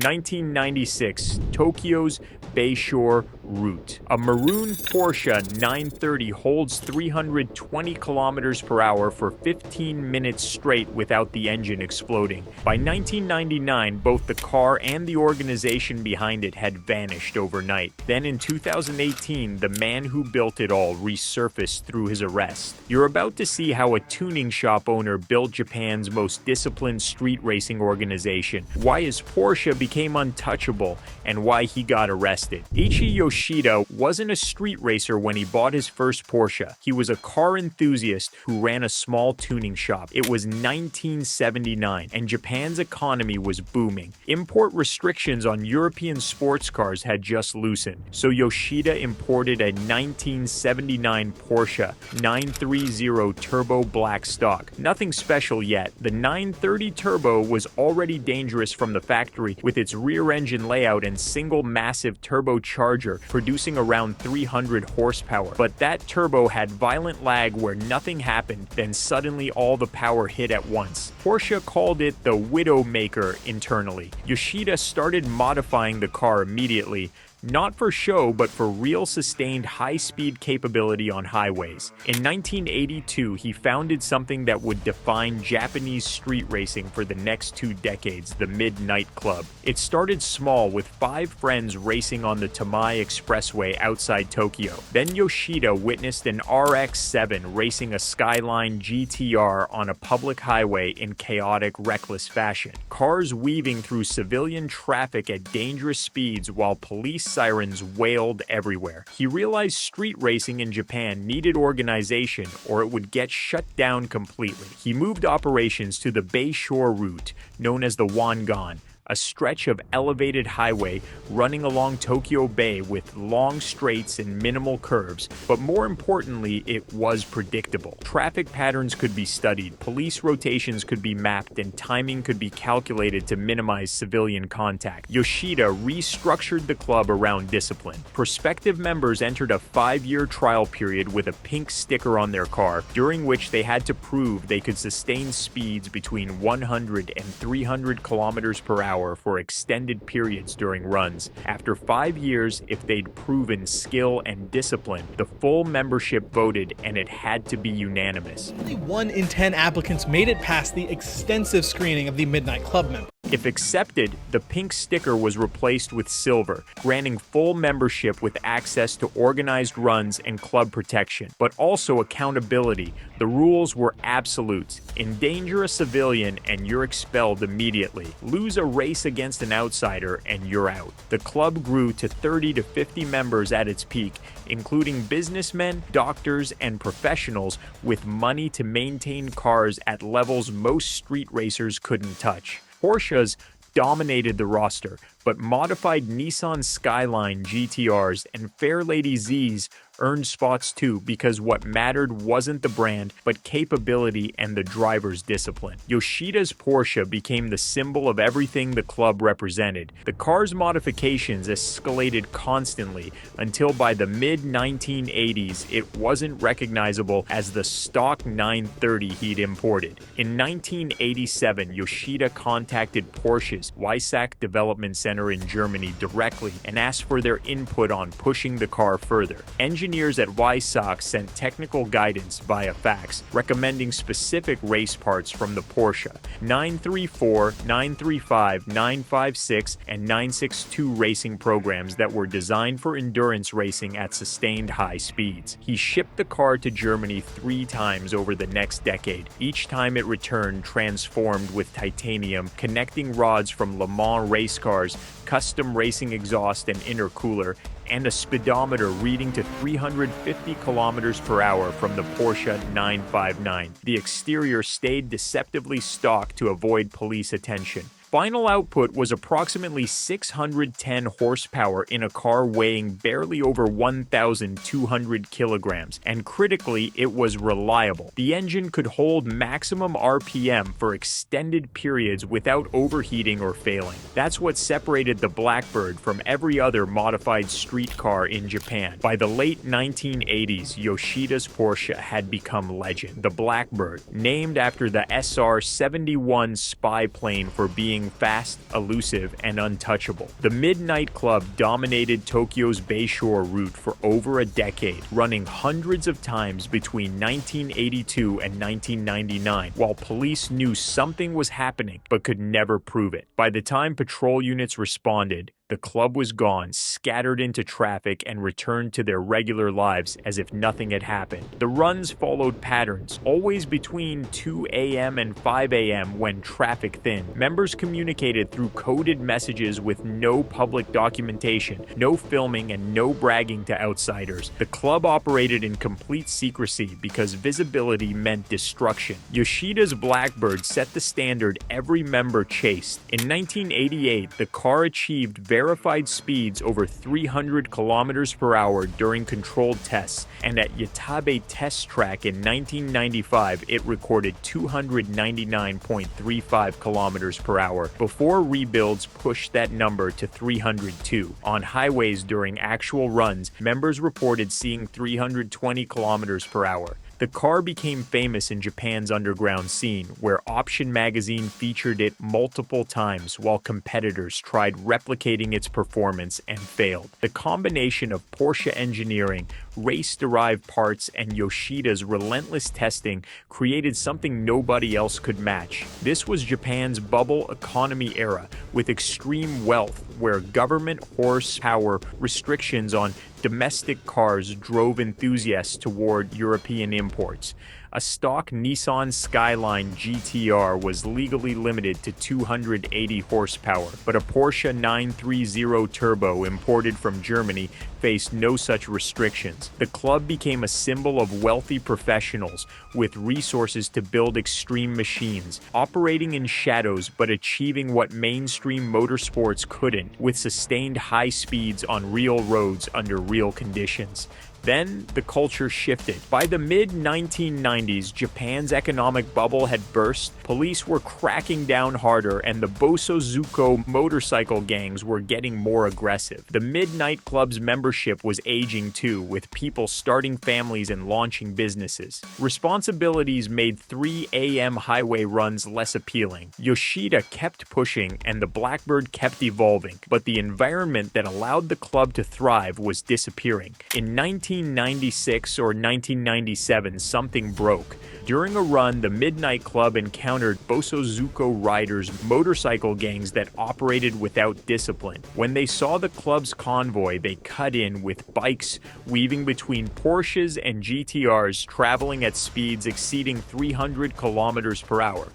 1996, Tokyo's Bayshore route. A maroon Porsche 930 holds 320 kilometers per hour for 15 minutes straight without the engine exploding. By 1999, both the car and the organization behind it had vanished overnight. Then in 2018, the man who built it all resurfaced through his arrest. You're about to see how a tuning shop owner built Japan's most disciplined street racing organization, why his Porsche became untouchable, and why he got arrested. Eiichi Yoshida wasn't a street racer when he bought his first Porsche. He was a car enthusiast who ran a small tuning shop. It was 1979, and Japan's economy was booming. Import restrictions on European sports cars had just loosened, so Yoshida imported a 1979 Porsche 930 Turbo Black Stock. Nothing special yet. The 930 Turbo was already dangerous from the factory with its rear-engine layout and single massive turbocharger producing around 300 horsepower. But that turbo had violent lag where nothing happened, then suddenly all the power hit at once. Porsche called it the Widowmaker internally. Yoshida started modifying the car immediately, not for show, but for real sustained high-speed capability on highways. In 1982, he founded something that would define Japanese street racing for the next 2 decades, the Midnight Club. It started small with 5 friends racing on the Tamai Expressway outside Tokyo. Then Yoshida witnessed an RX-7 racing a Skyline GTR on a public highway in chaotic, reckless fashion. Cars weaving through civilian traffic at dangerous speeds while police sirens wailed everywhere. He realized street racing in Japan needed organization or it would get shut down completely. He moved operations to the Bayshore route, known as the Wangan, a stretch of elevated highway running along Tokyo Bay with long straights and minimal curves, but more importantly, it was predictable. Traffic patterns could be studied, police rotations could be mapped, and timing could be calculated to minimize civilian contact. Yoshida restructured the club around discipline. Prospective members entered a 5-year trial period with a pink sticker on their car, during which they had to prove they could sustain speeds between 100 and 300 kilometers per hour for extended periods during runs. After 5 years, if they'd proven skill and discipline, the full membership voted and it had to be unanimous. Only 1 in 10 applicants made it past the extensive screening of the Midnight Club members. If accepted, the pink sticker was replaced with silver, granting full membership with access to organized runs and club protection, but also accountability. The rules were absolute. Endanger a civilian and you're expelled immediately. Lose a race against an outsider and you're out. The club grew to 30 to 50 members at its peak, including businessmen, doctors, and professionals with money to maintain cars at levels most street racers couldn't touch. Porsches dominated the roster, but modified Nissan Skyline GTRs and Fairlady Zs earned spots too, because what mattered wasn't the brand, but capability and the driver's discipline. Yoshida's Porsche became the symbol of everything the club represented. The car's modifications escalated constantly until by the mid-1980s it wasn't recognizable as the stock 930 he'd imported. In 1987, Yoshida contacted Porsche's Weissach development center in Germany directly and asked for their input on pushing the car further. Engineers at Weissach sent technical guidance via fax, recommending specific race parts from the Porsche 934, 935, 956, and 962 racing programs that were designed for endurance racing at sustained high speeds. He shipped the car to Germany 3 times over the next decade. Each time it returned transformed with titanium, connecting rods from Le Mans race cars, custom racing exhaust and intercooler, and a speedometer reading to 350 kilometers per hour from the Porsche 959. The exterior stayed deceptively stock to avoid police attention. Final output was approximately 610 horsepower in a car weighing barely over 1,200 kilograms, and critically, it was reliable. The engine could hold maximum RPM for extended periods without overheating or failing. That's what separated the Blackbird from every other modified street car in Japan. By the late 1980s, Yoshida's Porsche had become legend. The Blackbird, named after the SR-71 spy plane for being being fast, elusive, and untouchable. The Midnight Club dominated Tokyo's Bayshore route for over a decade, running hundreds of times between 1982 and 1999, while police knew something was happening but could never prove it. By the time patrol units responded, the club was gone, scattered into traffic, and returned to their regular lives as if nothing had happened. The runs followed patterns, always between 2 a.m. and 5 a.m. when traffic thinned. Members communicated through coded messages with no public documentation, no filming, and no bragging to outsiders. The club operated in complete secrecy because visibility meant destruction. Yoshida's Blackbird set the standard every member chased. In 1988, the car achieved verified speeds over 300 kilometers per hour during controlled tests, and at Yatabe Test Track in 1995, it recorded 299.35 kilometers per hour before rebuilds pushed that number to 302. On highways during actual runs, members reported seeing 320 kilometers per hour. The car became famous in Japan's underground scene, where Option magazine featured it multiple times while competitors tried replicating its performance and failed. The combination of Porsche engineering, race-derived parts, and Yoshida's relentless testing created something nobody else could match. This was Japan's bubble economy era, with extreme wealth, where government horsepower restrictions on domestic cars drove enthusiasts toward European imports. A stock Nissan Skyline GTR was legally limited to 280 horsepower, but a Porsche 930 Turbo imported from Germany faced no such restrictions. The club became a symbol of wealthy professionals with resources to build extreme machines, operating in shadows but achieving what mainstream motorsports couldn't, with sustained high speeds on real roads under real conditions. Then, the culture shifted. By the mid-1990s, Japan's economic bubble had burst, police were cracking down harder, and the Bosozuko motorcycle gangs were getting more aggressive. The Midnight Club's membership was aging too, with people starting families and launching businesses. Responsibilities made 3 a.m. highway runs less appealing. Yoshida kept pushing, and the Blackbird kept evolving, but the environment that allowed the club to thrive was disappearing. In 1996 or 1997, something broke. During a run, the Midnight Club encountered Bosozuko riders, motorcycle gangs that operated without discipline. When they saw the club's convoy, they cut in with bikes weaving between Porsches and GTRs, traveling at speeds exceeding 300 kilometers per hour.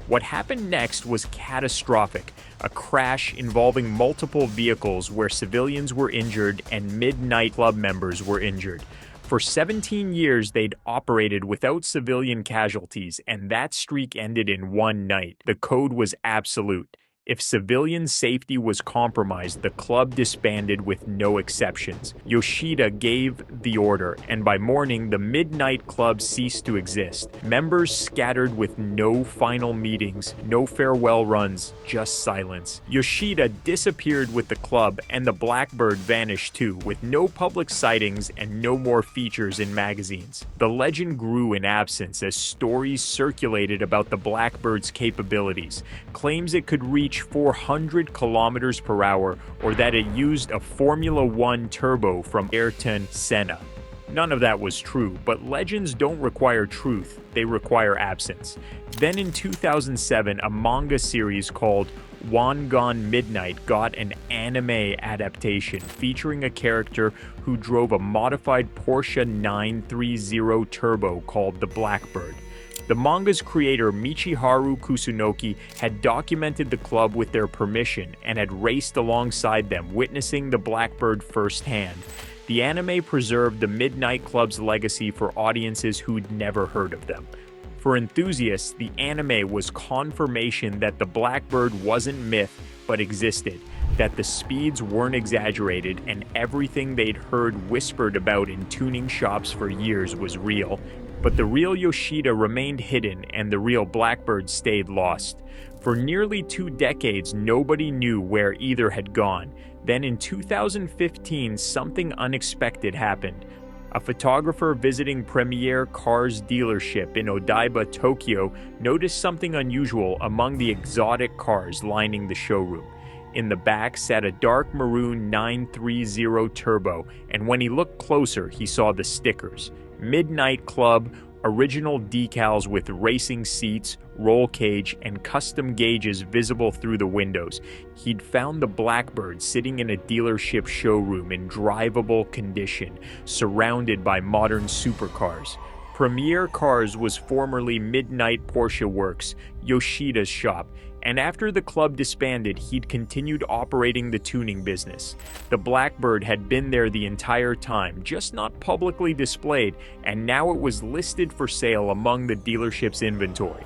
What happened next was catastrophic, a crash involving multiple vehicles where civilians were injured and Midnight Club members were injured. For 17 years, they'd operated without civilian casualties, and that streak ended in one night. The code was absolute. If civilian safety was compromised, the club disbanded with no exceptions. Yoshida gave the order, and by morning, the Midnight Club ceased to exist. Members scattered with no final meetings, no farewell runs, just silence. Yoshida disappeared with the club, and the Blackbird vanished too, with no public sightings and no more features in magazines. The legend grew in absence as stories circulated about the Blackbird's capabilities, claims it could reach 400 kilometers per hour, or that it used a Formula One turbo from Ayrton Senna. None of that was true, but legends don't require truth, they require absence. Then in 2007, a manga series called Wangan Midnight got an anime adaptation featuring a character who drove a modified Porsche 930 Turbo called the Blackbird. The manga's creator, Michiharu Kusunoki, had documented the club with their permission and had raced alongside them, witnessing the Blackbird firsthand. The anime preserved the Midnight Club's legacy for audiences who'd never heard of them. For enthusiasts, the anime was confirmation that the Blackbird wasn't myth, but existed, that the speeds weren't exaggerated, and everything they'd heard whispered about in tuning shops for years was real. But the real Yoshida remained hidden, and the real Blackbird stayed lost. For nearly 2 decades, nobody knew where either had gone. Then in 2015, something unexpected happened. A A photographer visiting Premier Cars dealership in Odaiba, Tokyo, noticed something unusual among the exotic cars lining the showroom. In the back sat a dark maroon 930 Turbo, and when he looked closer, he saw the stickers. Midnight Club, original decals with racing seats, roll cage, and custom gauges visible through the windows. He'd found the Blackbird sitting in a dealership showroom in drivable condition, surrounded by modern supercars. Premier Cars was formerly Midnight Porsche Works, Yoshida's shop, and after the club disbanded, he'd continued operating the tuning business. The Blackbird had been there the entire time, just not publicly displayed, and now it was listed for sale among the dealership's inventory.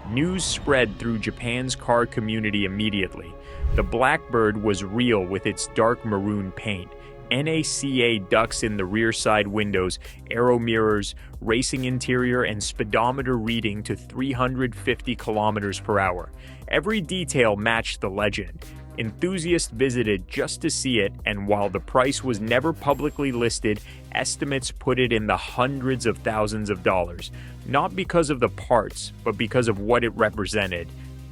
News spread through Japan's car community immediately. The Blackbird was real with its dark maroon paint, NACA ducts in the rear side windows, aero mirrors, racing interior, and speedometer reading to 350 kilometers per hour. Every detail matched the legend. Enthusiasts visited just to see it, and while the price was never publicly listed, estimates put it in the hundreds of thousands of dollars, not because of the parts, but because of what it represented.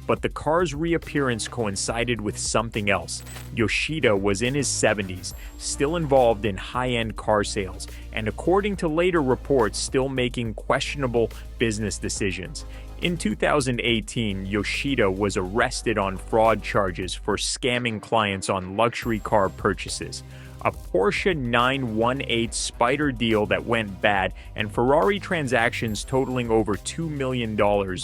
But the car's reappearance coincided with something else. Yoshida was in his 70s, still involved in high-end car sales, and according to later reports, still making questionable business decisions. In 2018, Yoshida was arrested on fraud charges for scamming clients on luxury car purchases. A Porsche 918 Spider deal that went bad, and Ferrari transactions totaling over $2 million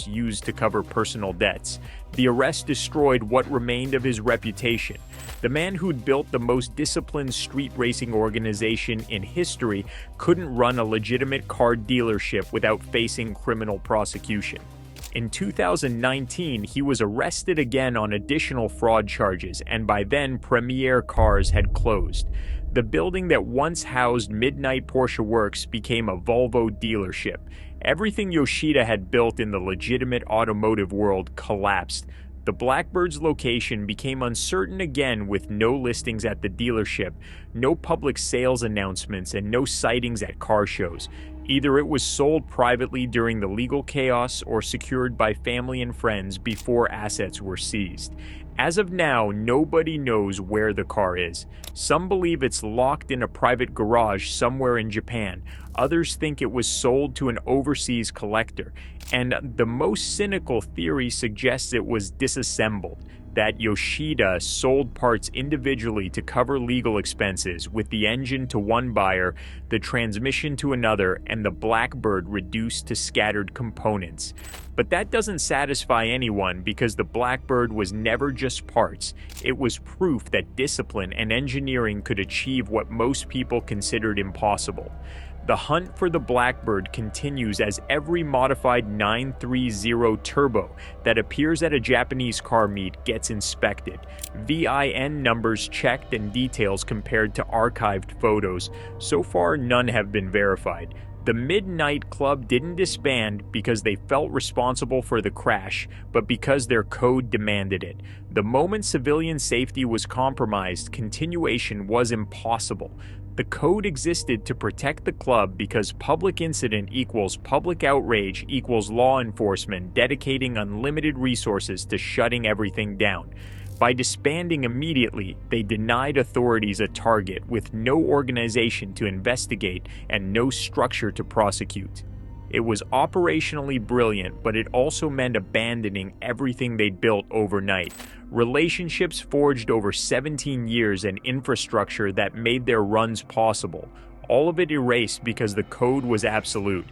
used to cover personal debts. The arrest destroyed what remained of his reputation. The man who'd built the most disciplined street racing organization in history couldn't run a legitimate car dealership without facing criminal prosecution. In 2019, he was arrested again on additional fraud charges, and by then, Premier Cars had closed. The building that once housed Midnight Porsche Works became a Volvo dealership. Everything Yoshida had built in the legitimate automotive world collapsed. The Blackbird's location became uncertain again with no listings at the dealership, no public sales announcements, and no sightings at car shows. Either it was sold privately during the legal chaos or secured by family and friends before assets were seized. As of now, nobody knows where the car is. Some believe it's locked in a private garage somewhere in Japan. Others think it was sold to an overseas collector. And the most cynical theory suggests it was disassembled, that Yoshida sold parts individually to cover legal expenses, with the engine to one buyer, the transmission to another, and the Blackbird reduced to scattered components. But that doesn't satisfy anyone because the Blackbird was never just parts. It was proof that discipline and engineering could achieve what most people considered impossible. The hunt for the Blackbird continues as every modified 930 Turbo that appears at a Japanese car meet gets inspected, VIN numbers checked, and details compared to archived photos. So far, none have been verified. The Midnight Club didn't disband because they felt responsible for the crash, but because their code demanded it. The moment civilian safety was compromised, continuation was impossible. The code existed to protect the club because public incident equals public outrage equals law enforcement dedicating unlimited resources to shutting everything down. By disbanding immediately, they denied authorities a target with no organization to investigate and no structure to prosecute. It was operationally brilliant, but it also meant abandoning everything they'd built overnight. Relationships forged over 17 years and infrastructure that made their runs possible. All of it erased because the code was absolute.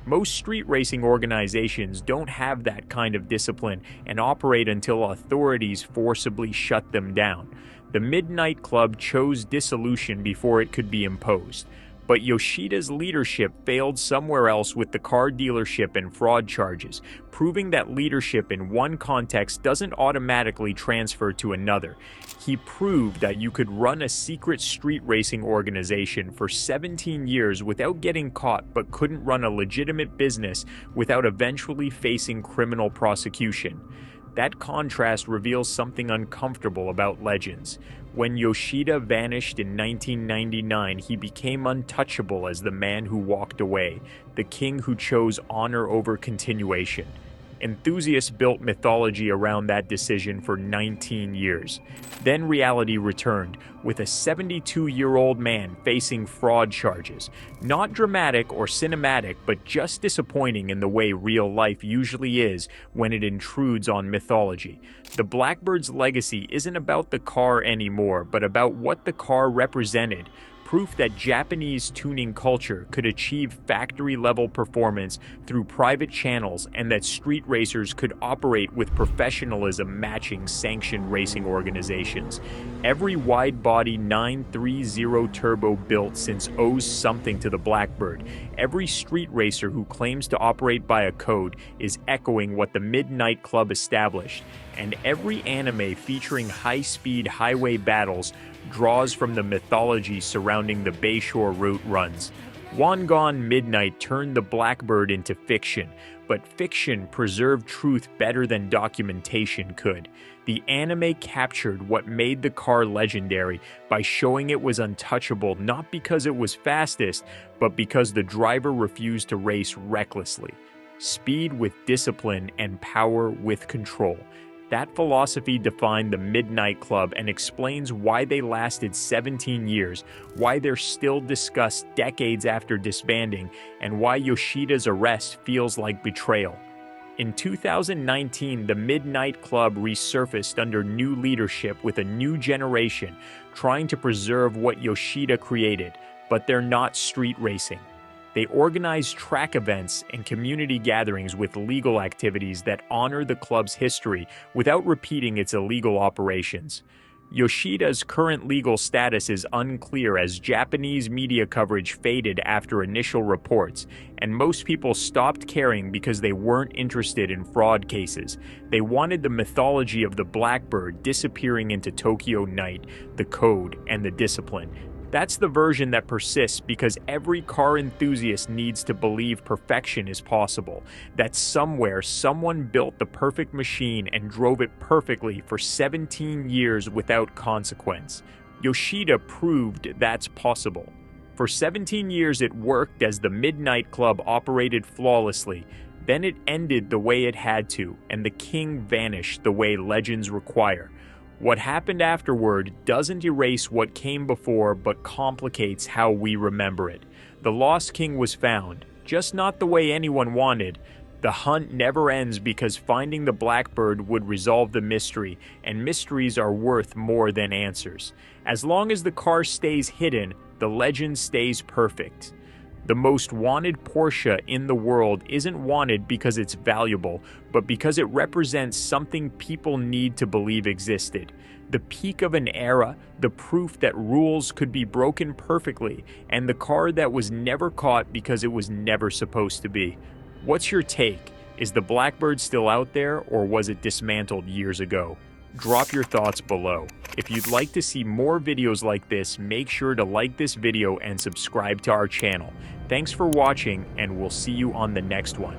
Most street racing organizations don't have that kind of discipline and operate until authorities forcibly shut them down. The Midnight Club chose dissolution before it could be imposed. But Yoshida's leadership failed somewhere else with the car dealership and fraud charges, proving that leadership in one context doesn't automatically transfer to another. He proved that you could run a secret street racing organization for 17 years without getting caught, but couldn't run a legitimate business without eventually facing criminal prosecution. That contrast reveals something uncomfortable about legends. When Yoshida vanished in 1999, he became untouchable as the man who walked away, the king who chose honor over continuation. Enthusiasts built mythology around that decision for 19 years. Then reality returned, with a 72-year-old man facing fraud charges. Not dramatic or cinematic, but just disappointing in the way real life usually is when it intrudes on mythology. The Blackbird's legacy isn't about the car anymore, but about what the car represented. Proof that Japanese tuning culture could achieve factory-level performance through private channels and that street racers could operate with professionalism matching sanctioned racing organizations. Every wide-body 930 turbo built since owes something to the Blackbird. Every street racer who claims to operate by a code is echoing what the Midnight Club established. And every anime featuring high-speed highway battles draws from the mythology surrounding the Bayshore route runs. Wangan Midnight turned the Blackbird into fiction, but fiction preserved truth better than documentation could. The anime captured what made the car legendary by showing it was untouchable not because it was fastest, but because the driver refused to race recklessly. Speed with discipline and power with control. That philosophy defined the Midnight Club and explains why they lasted 17 years, why they're still discussed decades after disbanding, and why Yoshida's arrest feels like betrayal. In 2019, the Midnight Club resurfaced under new leadership with a new generation, trying to preserve what Yoshida created, but they're not street racing. They organize track events and community gatherings with legal activities that honor the club's history without repeating its illegal operations. Yoshida's current legal status is unclear as Japanese media coverage faded after initial reports, and most people stopped caring because they weren't interested in fraud cases. They wanted the mythology of the Blackbird disappearing into Tokyo night, the code, and the discipline. That's the version that persists because every car enthusiast needs to believe perfection is possible, that somewhere someone built the perfect machine and drove it perfectly for 17 years without consequence. Yoshida proved that's possible. For 17 years it worked as the Midnight Club operated flawlessly. Then it ended the way it had to, and the king vanished the way legends require. What happened afterward doesn't erase what came before, but complicates how we remember it. The lost king was found, just not the way anyone wanted. The hunt never ends because finding the Blackbird would resolve the mystery, and mysteries are worth more than answers. As long as the car stays hidden, the legend stays perfect. The most wanted Porsche in the world isn't wanted because it's valuable, but because it represents something people need to believe existed. The peak of an era, the proof that rules could be broken perfectly, and the car that was never caught because it was never supposed to be. What's your take? Is the Blackbird still out there, or was it dismantled years ago? Drop your thoughts below. If you'd like to see more videos like this, make sure to like this video and subscribe to our channel. Thanks for watching, and we'll see you on the next one.